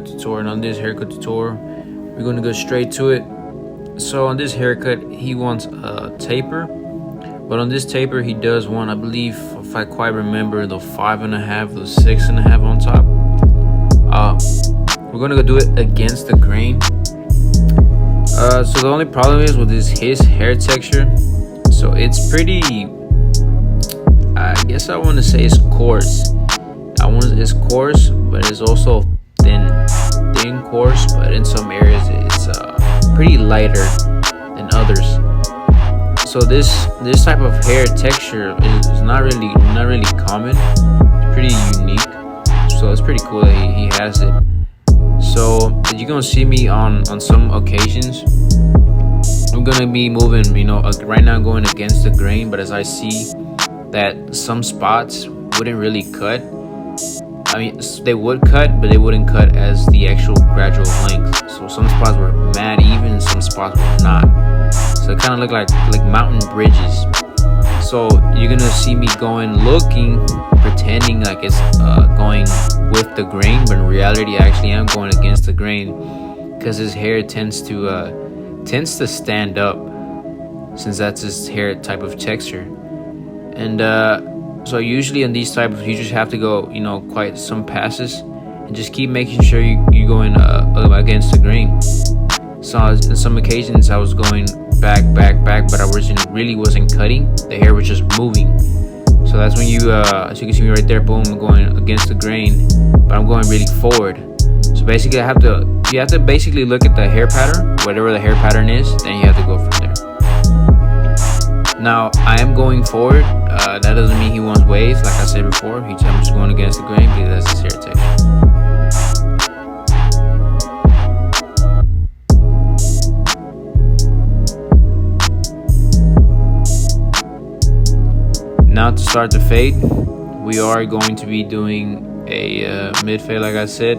haircut tutorial. And on this haircut tutorial, we're going to go straight to it. So on this haircut, he wants a taper, but on this taper he does want, I believe, if I quite remember, the 5.5, the 6.5 on top. We're gonna go do it against the grain. So the only problem is with his hair texture. So it's pretty, I guess I want to say it's coarse. It's coarse, but it's also thin coarse. But in some areas it's pretty lighter than others. So this type of hair texture is not really common. It's pretty unique. So it's pretty cool that he has it. So you're gonna see me on some occasions, I'm gonna be moving, right now I'm going against the grain, but as I see that some spots wouldn't really cut. I mean, they would cut, but they wouldn't cut as the actual gradual length. So some spots were mad even, and some spots were not. So it kind of looked like mountain bridges. So you're gonna see me pretending like it's going with the grain, but in reality, actually, I'm going against the grain because his hair tends to stand up, since that's his hair type of texture. And so usually in these types, you just have to go, quite some passes, and just keep making sure you're going against the grain. So on some occasions, I was going back, but I really wasn't cutting. The hair was just moving. So that's when you, as you can see me right there, boom, I'm going against the grain, but I'm going really forward. So basically, you have to basically look at the hair pattern, whatever the hair pattern is, then you have to go from there. Now, I am going forward. That doesn't mean he wants waves. Like I said before, I'm just going against the grain because that's his hair texture. Now to start the fade, we are going to be doing a mid fade, like I said,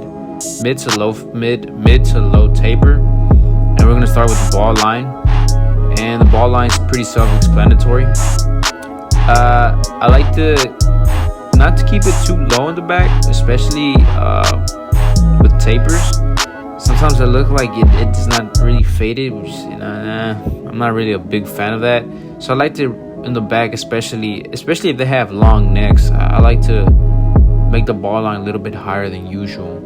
mid to low taper, and we're gonna start with the ball line. And the ball line is pretty self-explanatory. I like not to keep it too low in the back, especially with tapers. Sometimes it looks like it's not really faded, which I'm not really a big fan of that. So I like to, in the back, especially if they have long necks, I like to make the ball line a little bit higher than usual.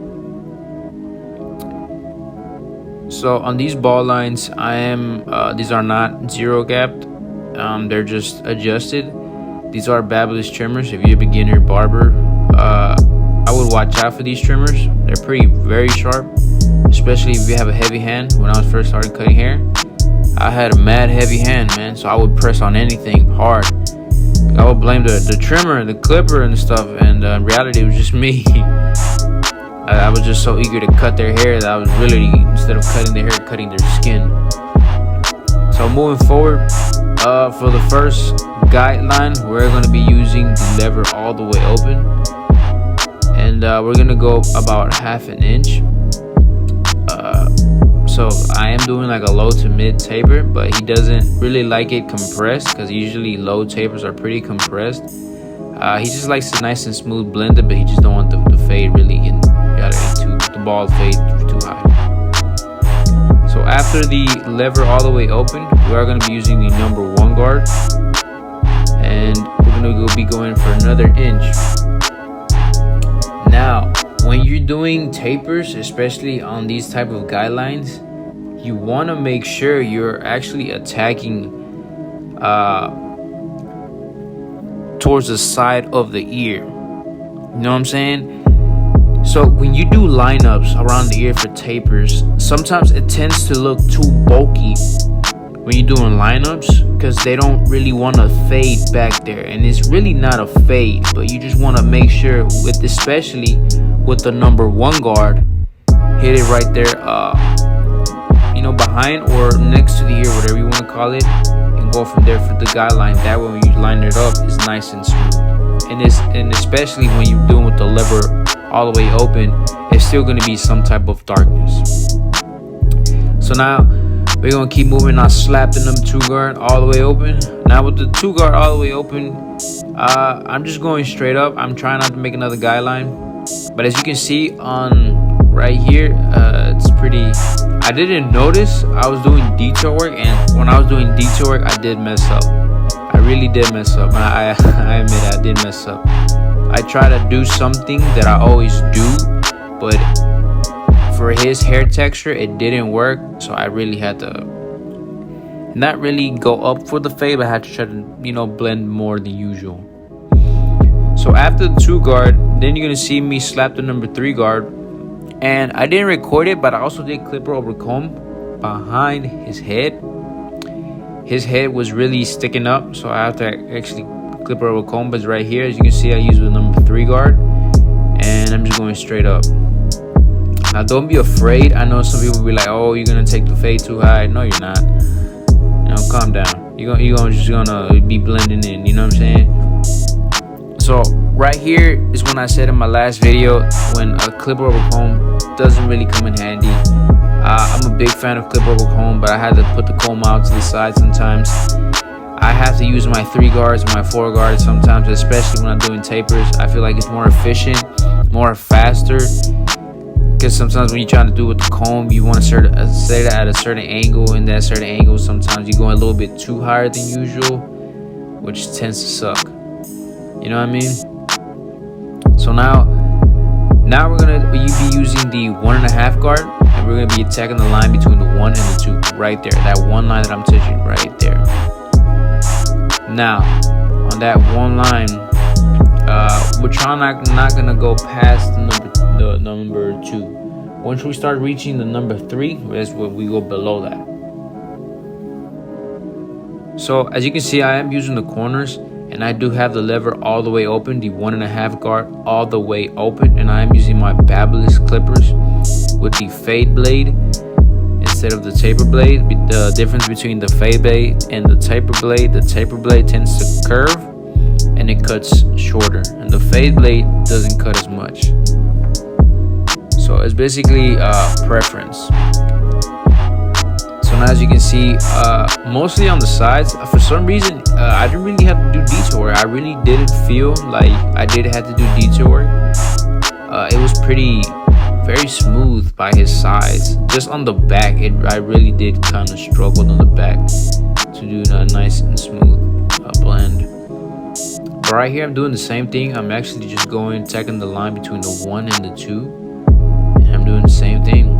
So on these ball lines, these are not zero gapped, they're just adjusted. These are Babyliss trimmers. If you're a beginner barber, I would watch out for these trimmers. They're very sharp, especially if you have a heavy hand. When I was first starting cutting hair, I had a mad heavy hand, man, so I would press on anything hard. I would blame the trimmer, the clipper and stuff, and in reality it was just me. I was just so eager to cut their hair that I was really, instead of cutting their hair, cutting their skin. So moving forward, for the first guideline, we're going to be using the lever all the way open, and we're going to go about 1/2 inch. So I am doing like a low to mid taper, but he doesn't really like it compressed, because usually low tapers are pretty compressed. He just likes it nice and smooth blended, but he just don't want the fade really in the ball fade too high. So after the lever all the way open, we are going to be using the number 1 guard, and we're going to be going for another inch. Now, when you're doing tapers, especially on these type of guidelines, you want to make sure you're actually attacking towards the side of the ear. You know what I'm saying? So when you do lineups around the ear for tapers, sometimes it tends to look too bulky when you're doing lineups, because they don't really want to fade back there, and it's really not a fade, but you just want to make sure, especially with the number 1 guard, hit it right there, behind or next to the ear, whatever you want to call it, and go from there for the guideline. That way, when you line it up, it's nice and smooth. And especially when you're doing with the lever all the way open, it's still going to be some type of darkness. So now we're going to keep moving on, slapping them 2 guard all the way open. Now with the 2 guard all the way open, I'm just going straight up. I'm trying not to make another guideline, but as you can see on right here, it's pretty. I didn't notice I was doing detail work, and when I was doing detail work, I did mess up. I really did mess up. I admit I did mess up. I try to do something that I always do, but for his hair texture, it didn't work. So I really had to not really go up for the fade, but I had to try to, blend more than usual. So after the 2 guard, then you're gonna see me slap the number 3 guard, and I didn't record it, but I also did clipper over comb behind his head. His head was really sticking up, so I have to actually clipper over comb. But right here, as you can see, I use the number 3 guard, and I'm just going straight up. Now don't be afraid. I know some people be like, oh, you're gonna take the fade too high. No, you're not. Calm down. You're just gonna be blending in, you know what I'm saying? So right here is when I said in my last video, when a clipper over comb doesn't really come in handy. I'm a big fan of clipper over comb, but I had to put the comb out to the side sometimes. I have to use my 3 guards and my 4 guards sometimes, especially when I'm doing tapers. I feel like it's more efficient, more faster. Because sometimes when you're trying to do with the comb, you want to set it at a certain angle, and that certain angle, sometimes you're going a little bit too higher than usual, which tends to suck. You know what I mean? So now we're gonna be using the 1.5 guard, and we're gonna be attacking the line between the 1 and the 2, right there. That one line that I'm touching, right there. Now, on that one line, we're trying not gonna go past the number 2. Once we start reaching the number 3, that's when we go below that. So as you can see, I am using the corners, and I do have the lever all the way open, the 1.5 guard all the way open, and I am using my Barber's clippers with the fade blade instead of the taper blade. The difference between the fade blade and the taper blade tends to curve and it cuts shorter, and the fade blade doesn't cut as much. So it's basically preference. So now as you can see, mostly on the sides, for some reason I didn't really have to do detail work. I really didn't feel like I did have to do detail work. It was very smooth by his sides. Just on the back, I really did kind of struggle on the back to do a nice and smooth blend. But right here I'm doing the same thing. I'm actually just taking the line between the 1 and the 2. I'm doing the same thing.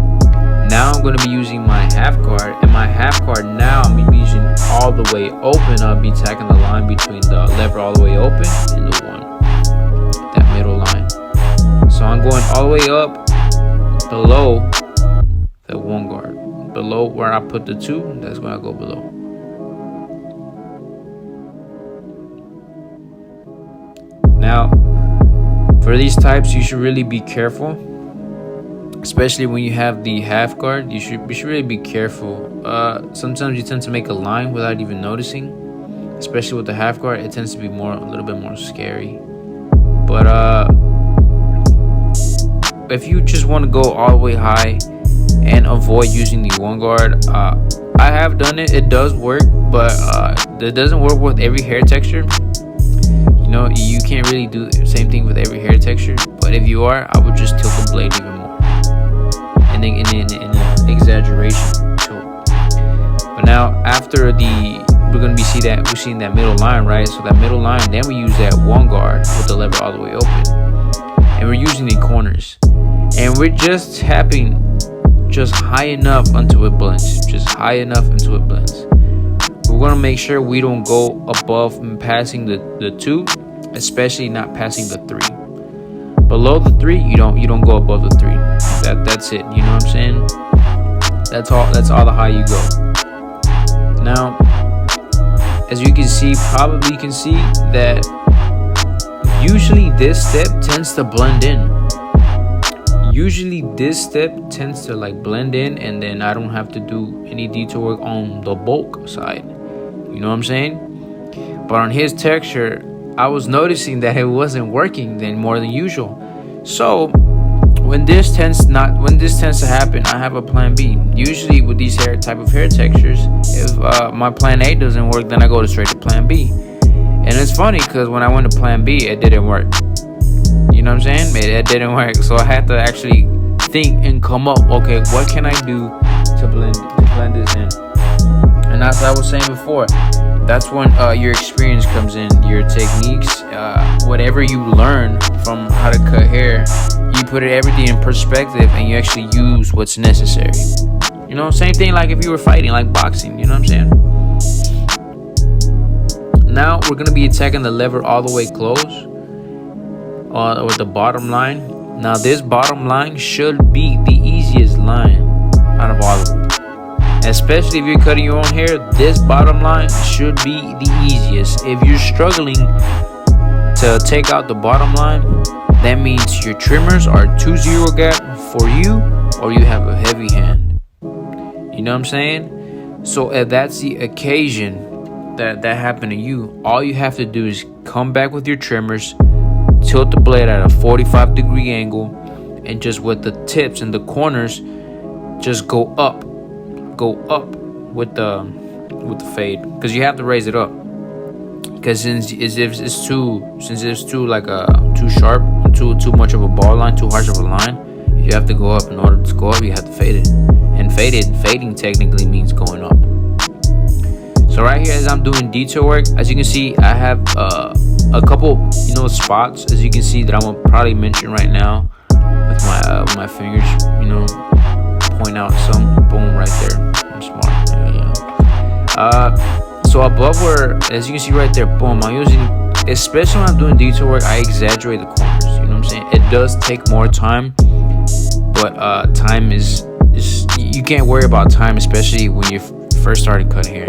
Now I'm going to be using my half guard, and my half guard now I'm going to be using all the way open. I'll be tacking the line between the lever all the way open and the 1, that middle line. So I'm going all the way up below the 1 guard, below where I put the 2. That's when I go below. Now for these types, you should really be careful, especially when you have the half guard. You should really be careful. Sometimes you tend to make a line without even noticing, especially with the half guard. It tends to be a little bit more scary. But if you just want to go all the way high and avoid using the 1 guard, I have done it. It does work, but it doesn't work with every hair texture. You can't really do the same thing with every hair texture. But if you are, I would just tilt the blade even more, and then in an exaggeration tilt. But now after we're seeing that middle line, right? So that middle line, then we use that 1 guard with the lever all the way open, and we're using the corners, and we're just tapping just high enough until it blends. Just high enough until it blends. We're gonna make sure we don't go above and passing the 2, especially not passing the 3. Below the 3, you don't go above the 3. That's it. You know what I'm saying? That's all the high you go. Now, as you can see, probably you can see that usually this step tends to blend in. Usually this step tends to blend in, and then I don't have to do any detail work on the bulk side. You know what I'm saying? But on his texture, I was noticing that it wasn't working then more than usual. So when this tends to happen, I have a plan B. Usually with these type of hair textures, if my plan A doesn't work, then I go straight to plan B. And it's funny because when I went to plan B, it didn't work. You know what I'm saying? It didn't work. So I had to actually think and come up, okay, what can I do to blend this in? And as I was saying before, that's when your experience comes in, your techniques, whatever you learn from how to cut hair, you put everything in perspective and you actually use what's necessary. You know, same thing like if you were fighting, like boxing, you know what I'm saying? Now we're gonna be attacking the lever all the way close, with the bottom line. Now this bottom line should be the easiest line out of all of them. Especially if you're cutting your own hair, this bottom line should be the easiest. If you're struggling to take out the bottom line, that means your trimmers are too zero gap for you, or you have a heavy hand. You know what I'm saying? So if that's the occasion that happened to you, all you have to do is come back with your trimmers, tilt the blade at a 45-degree angle, and just with the tips and the corners, just go up with the fade, because you have to raise it up, because since it's too like too sharp, too much of a ball line, too harsh of a line, you have to go up. In order to go up, you have to fade it, and fading technically means going up. So right here, as I'm doing detail work, as you can see, I have a couple spots, as you can see, that I'm gonna probably mention right now with my fingers, point out some. Boom, right there. I'm smart. So above where, as you can see right there, boom, I'm using, especially when I'm doing detail work, I exaggerate the corners. You know what I'm saying? It does take more time, but time is you can't worry about time, especially when you first started cutting hair.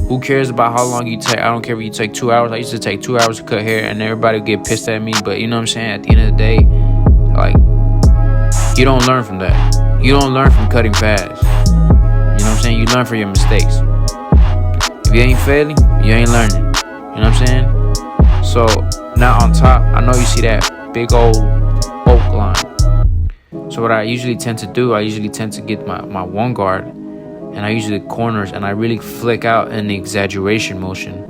Who cares about how long you take? I don't care if you take 2 hours. I used to take 2 hours to cut hair, and everybody would get pissed at me. But you know what I'm saying? At the end of the day, like, you don't learn from that. You don't learn from cutting fast. You know what I'm saying? You learn from your mistakes. If you ain't failing, you ain't learning. You know what I'm saying? So now on top, I know you see that big old bulk line. So what I usually tend to do, I usually tend to get my one guard, and I usually corners, and I really flick out in the exaggeration motion.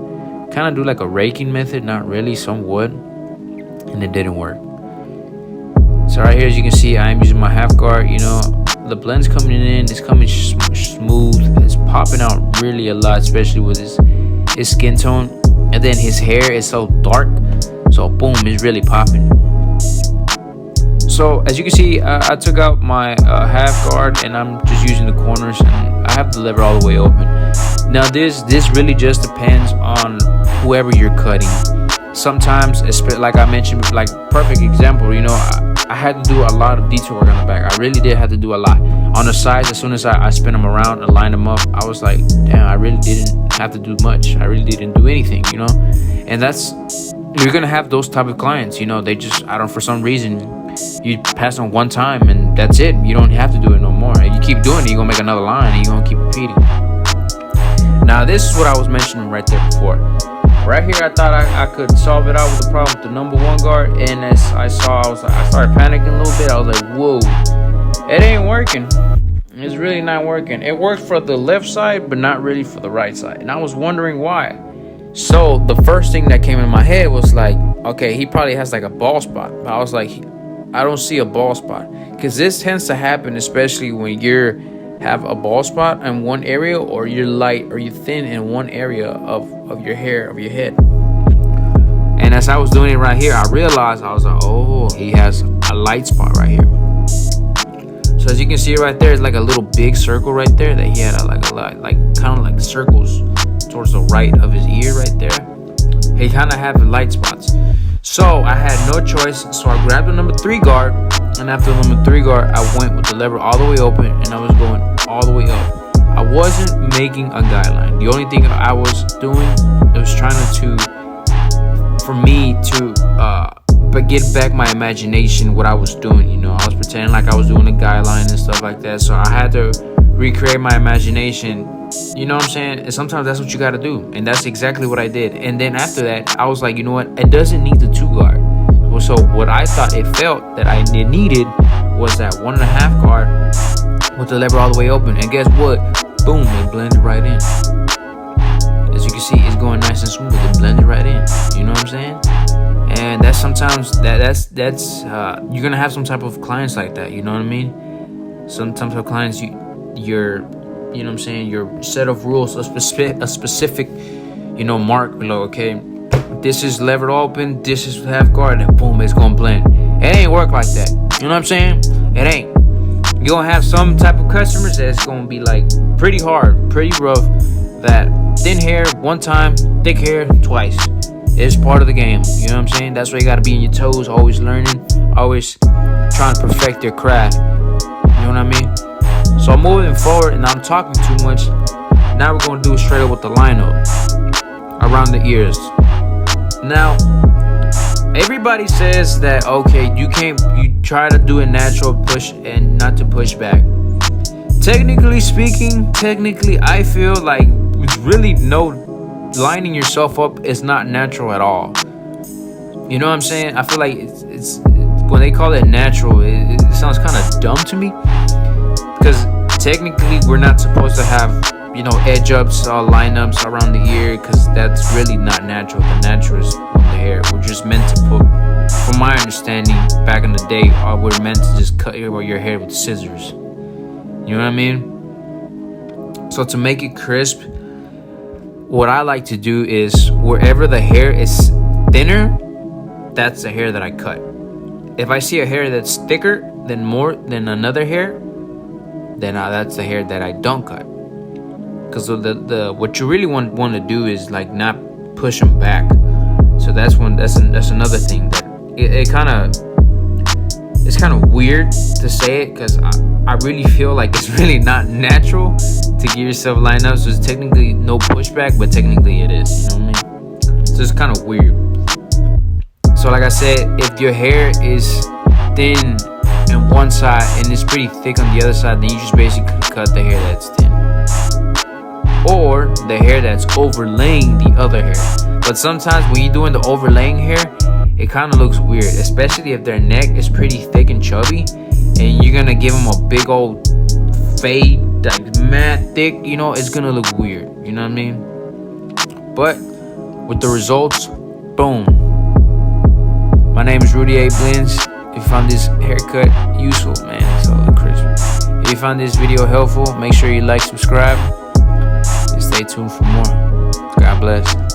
Kind of do like a raking method, not really, somewhat, and it didn't work. So right here, as you can see, I'm using my half guard. The blend's coming in, it's coming smooth, it's popping out really a lot, especially with his skin tone. And then his hair is so dark, so boom, it's really popping. So as you can see, I took out my half guard, and I'm just using the corners, and I have the lever all the way open. Now this really just depends on whoever you're cutting. Sometimes, like I mentioned, like perfect example, I had to do a lot of detail work on the back. I really did have to do a lot. On the sides, as soon as I spin them around and line them up, I was like, damn, I really didn't have to do much. I really didn't do anything, And you're gonna have those type of clients, they just, for some reason, you pass on one time and that's it. You don't have to do it no more. If you keep doing it, you're gonna make another line and you're gonna keep repeating. Now this is what I was mentioning right there before. Right here, I thought I could solve it out with the problem with the number one guard, and as I started panicking a little bit. I was like, whoa, it ain't working. It's really not working. It worked for the left side, but not really for the right side, and I was wondering why. So the first thing that came in my head was like, okay, he probably has like a bald spot. But I was like, I don't see a bald spot, because this tends to happen, especially when you have a bald spot in one area, or you're light or you're thin in one area of your hair, of your head. And as I was doing it right here, I realized, I was like, oh, he has a light spot right here. So as you can see right there, it's like a little big circle right there that he had kind of like circles towards the right of his ear right there. He kind of had the light spots. So I had no choice, so I grabbed the number 3 guard, and after the number 3 guard, I went with the lever all the way open, and I was going all the way up. I wasn't making a guideline. The only thing I was doing, I was trying but get back my imagination, what I was doing. I was pretending like I was doing a guideline and stuff like that. So I had to recreate my imagination. You know what I'm saying? And sometimes that's what you got to do, and that's exactly what I did. And then after that, I was like, you know what? It doesn't need the 2 guard. So what I thought it felt that I needed was that 1.5 guard with the lever all the way open. And guess what? Boom, it blended right in. As you can see, it's going nice and smooth. It blended right in. You know what I'm saying? and that's sometimes that's you're gonna have some type of clients like that. You know what I mean? Some type of clients you're you know what I'm saying, your set of rules, a specific mark below. Okay, this is levered open, this is half guard, and boom, it's gonna blend. It ain't work like that. You know what I'm saying? It ain't. You're gonna have some type of customers that's gonna be like pretty hard, pretty rough, that thin hair one time, thick hair twice. It's part of the game. You know what I'm saying? That's why you gotta be on your toes, always learning, always trying to perfect your craft. You know what I mean? So moving forward, and I'm talking too much, now we're gonna do it straight up with the lineup around the ears. Now, everybody says that okay, you try to do a natural push and not to push back. Technically speaking, I feel like really lining yourself up is not natural at all. You know what I'm saying? I feel like it's when they call it natural, it sounds kind of dumb to me, because technically we're not supposed to have edge ups or lineups around the ear, because that's really not natural. The natural is on the hair. We're just meant to put, from my understanding back in the day, we're meant to just cut your hair with scissors. You know what I mean? So to make it crisp, what I like to do is wherever the hair is thinner, that's the hair that I cut. If I see a hair that's thicker than another hair, then that's the hair that I don't cut. Because the what you really want to do is like not push them back. So that's another thing that it's kind of weird to say it, because I really feel like it's really not natural to give yourself lineups. So it's technically no pushback, but technically it is. You know what I mean? So it's kind of weird. So like I said, if your hair is thin on one side and it's pretty thick on the other side, then you just basically cut the hair that's thin, or the hair that's overlaying the other hair. But sometimes when you're doing the overlaying hair, it kind of looks weird, especially if their neck is pretty thick and chubby, and you're gonna give them a big old fade, like mad thick. It's gonna look weird. You know what I mean? But with the results, boom. My name is Rudy A. Blins. If you found this haircut useful, man, it's a little crisp. If you found this video helpful, make sure you like, subscribe, and stay tuned for more. God bless.